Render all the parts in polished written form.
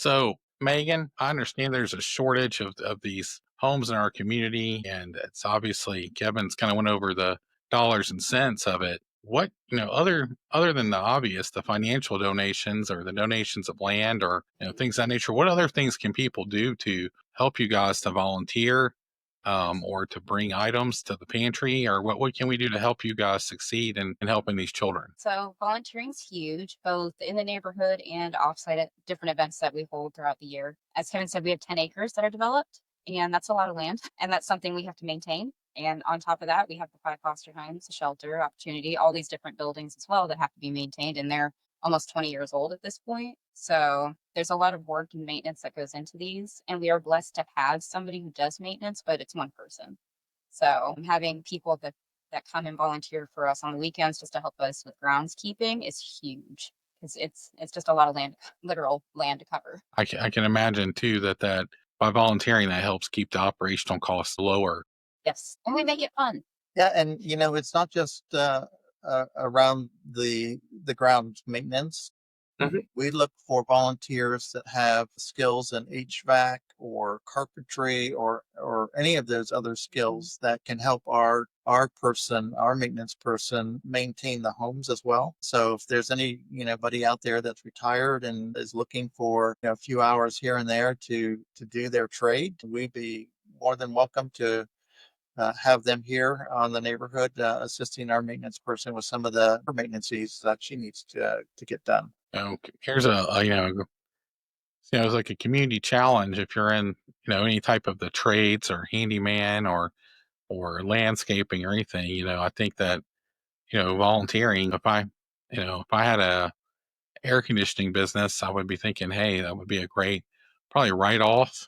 So, Megan, I understand there's a shortage of these homes in our community, and it's obviously Kevin's kind of went over the dollars and cents of it. What, other than the obvious, the financial donations or the donations of land or things of that nature, what other things can people do to help you guys to volunteer, or to bring items to the pantry, or what can we do to help you guys succeed in helping these children? So volunteering's huge, both in the neighborhood and offsite at different events that we hold throughout the year. As Kevin said, we have 10 acres that are developed, and that's a lot of land, and that's something we have to maintain. And on top of that, we have the five foster homes, a shelter, opportunity, all these different buildings as well that have to be maintained, and they're almost 20 years old at this point. So there's a lot of work and maintenance that goes into these, and we are blessed to have somebody who does maintenance, but it's one person. So having people that come and volunteer for us on the weekends just to help us with groundskeeping is huge because it's just a lot of land, literal land to cover. I can imagine too that by volunteering that helps keep the operational costs lower. Yes, and we make it fun. Yeah, and it's not just around the ground maintenance. Mhm. We look for volunteers that have skills in HVAC or carpentry or any of those other Mhm. skills that can help our maintenance person maintain the homes as well. So if there's anybody out there that's retired and is looking for a few hours here and there to do their trade, we'd be more than welcome to have them here on the neighborhood, assisting our maintenance person with some of the maintenance needs that she needs to get done. Here's it's like a community challenge if you're in, any type of the trades or handyman or landscaping or anything. I think that, volunteering, if I had a air conditioning business, I would be thinking, hey, that would be a great probably write off,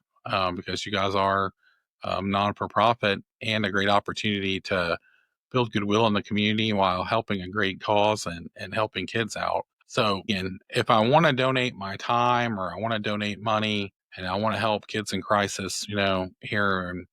because you guys are, non for profit and a great opportunity to build goodwill in the community while helping a great cause and helping kids out. So, again, if I want to donate my time or I want to donate money and I want to help kids in crisis, here and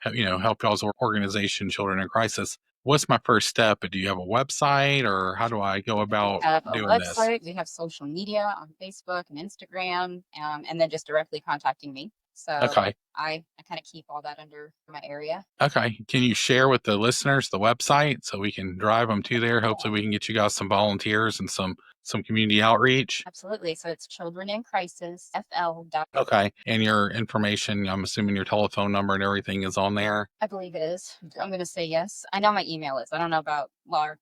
help y'all's organization, Children in Crisis, what's my first step? Do you have a website or how do I go We about have a doing this? website, we have social media on Facebook and Instagram, and then just directly contacting me. So Okay. I kind of keep all that under my area. Okay. Can you share with the listeners the website so we can drive them to there? Hopefully we can get you guys some volunteers and some community outreach. Absolutely. So it's Children in Crisis FL. Okay. And your information, I'm assuming your telephone number and everything is on there. I believe it is. I'm gonna say yes. I know my email is. I don't know about our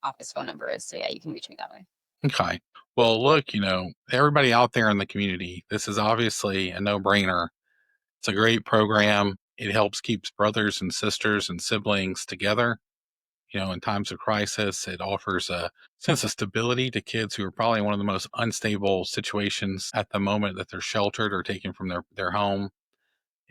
office phone number is. So yeah, you can reach me that way. Okay. Well, look, everybody out there in the community, this is obviously a no-brainer. It's a great program. It helps keeps brothers and sisters and siblings together. In times of crisis, it offers a sense of stability to kids who are probably in one of the most unstable situations at the moment that they're sheltered or taken from their home.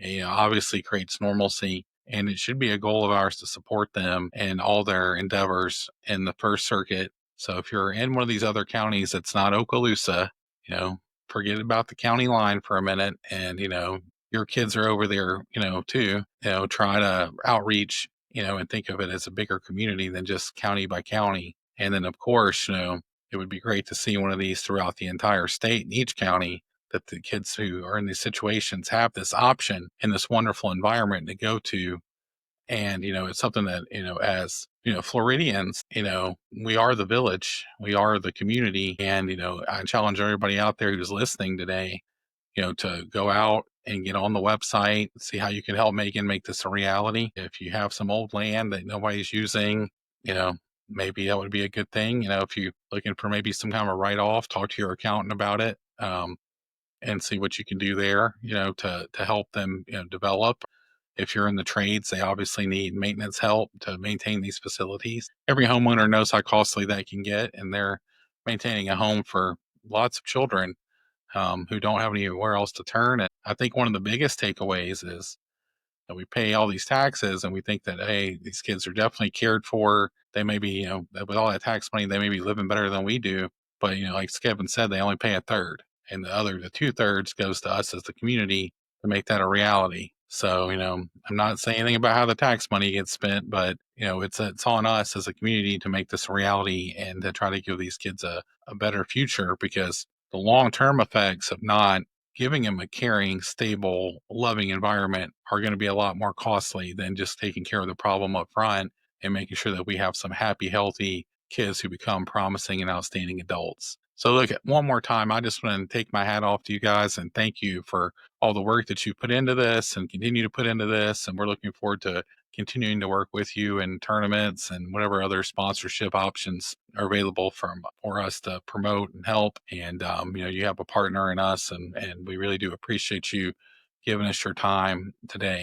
Obviously creates normalcy. And it should be a goal of ours to support them in all their endeavors in the First Circuit. So if you're in one of these other counties that's not Okaloosa, you know, forget about the county line for a minute and, your kids are over there, too, try to outreach, and think of it as a bigger community than just county by county. And then, of course, it would be great to see one of these throughout the entire state in each county that the kids who are in these situations have this option and this wonderful environment to go to. And, it's something that, as, Floridians, we are the village, we are the community. And, I challenge everybody out there who's listening today, to go out and get on the website, see how you can help make this a reality. If you have some old land that nobody's using, you know, maybe that would be a good thing. If you're looking for maybe some kind of a write off, talk to your accountant about it. And see what you can do there, to help them, develop. If you're in the trades, they obviously need maintenance help to maintain these facilities. Every homeowner knows how costly that can get, and they're maintaining a home for lots of children, who don't have anywhere else to turn. And I think one of the biggest takeaways is that we pay all these taxes and we think that, hey, these kids are definitely cared for. They may be, with all that tax money, they may be living better than we do. But, like Kevin said, they only pay a third. And the 2/3 goes to us as the community to make that a reality. So, I'm not saying anything about how the tax money gets spent, but, it's on us as a community to make this a reality and to try to give these kids a better future because the long-term effects of not giving them a caring, stable, loving environment are going to be a lot more costly than just taking care of the problem up front and making sure that we have some happy, healthy kids who become promising and outstanding adults. So, look, one more time, I just want to take my hat off to you guys and thank you for all the work that you put into this and continue to put into this. And we're looking forward to continuing to work with you in tournaments and whatever other sponsorship options are available for us to promote and help. And you have a partner in us, and we really do appreciate you giving us your time today.